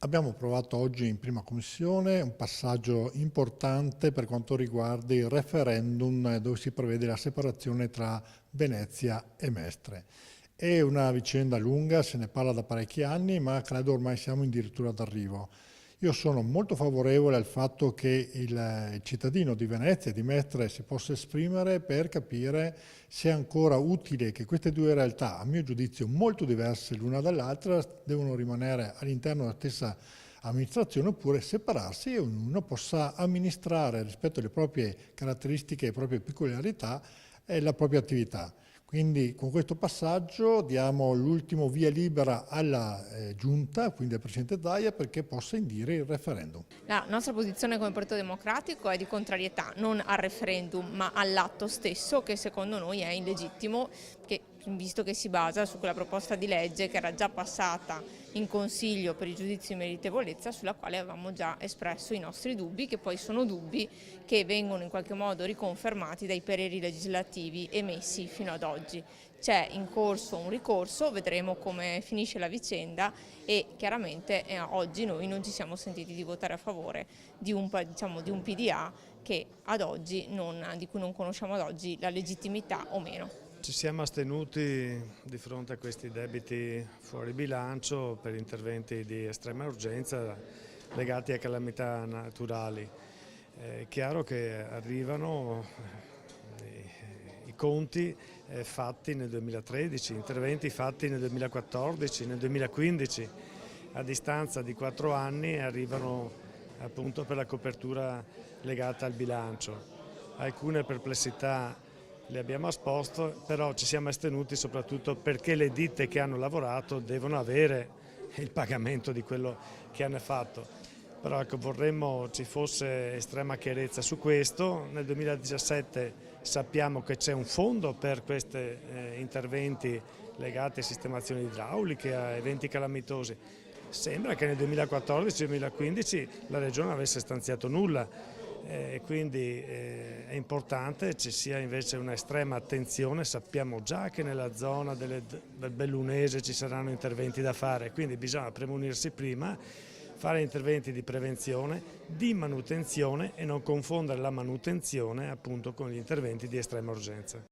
Abbiamo approvato oggi in prima commissione un passaggio importante per quanto riguarda il referendum dove si prevede la separazione tra Venezia e Mestre. È una vicenda lunga, se ne parla da parecchi anni, ma credo ormai siamo addirittura d'arrivo. Io sono molto favorevole al fatto che il cittadino di Venezia e di Mestre si possa esprimere per capire se è ancora utile che queste due realtà, a mio giudizio molto diverse l'una dall'altra, devono rimanere all'interno della stessa amministrazione oppure separarsi e ognuno possa amministrare rispetto alle proprie caratteristiche e proprie peculiarità la propria attività. Quindi con questo passaggio diamo l'ultimo via libera alla Giunta, quindi al Presidente Zaia, perché possa indire il referendum. La nostra posizione come Partito Democratico è di contrarietà non al referendum ma all'atto stesso, che secondo noi è illegittimo, visto che si basa su quella proposta di legge che era già passata in Consiglio per il giudizio di meritevolezza, sulla quale avevamo già espresso i nostri dubbi, che poi sono dubbi che vengono in qualche modo riconfermati dai pareri legislativi emessi fino ad oggi. C'è in corso un ricorso, vedremo come finisce la vicenda e chiaramente oggi noi non ci siamo sentiti di votare a favore di un PDA che ad oggi di cui non conosciamo ad oggi la legittimità o meno. Ci siamo astenuti di fronte a questi debiti fuori bilancio per interventi di estrema urgenza legati a calamità naturali. È chiaro che arrivano i conti fatti nel 2013, interventi fatti nel 2014, nel 2015, a distanza di 4 anni arrivano appunto per la copertura legata al bilancio. Alcune perplessità le abbiamo esposto, però ci siamo astenuti soprattutto perché le ditte che hanno lavorato devono avere il pagamento di quello che hanno fatto. Però ecco, vorremmo ci fosse estrema chiarezza su questo. Nel 2017 sappiamo che c'è un fondo per questi interventi legati a sistemazioni idrauliche, a eventi calamitosi. Sembra che nel 2014-2015 la Regione avesse stanziato nulla. Quindi è importante ci sia invece un'estrema attenzione, sappiamo già che nella zona del Bellunese ci saranno interventi da fare, quindi bisogna premunirsi prima, fare interventi di prevenzione, di manutenzione e non confondere la manutenzione appunto con gli interventi di estrema urgenza.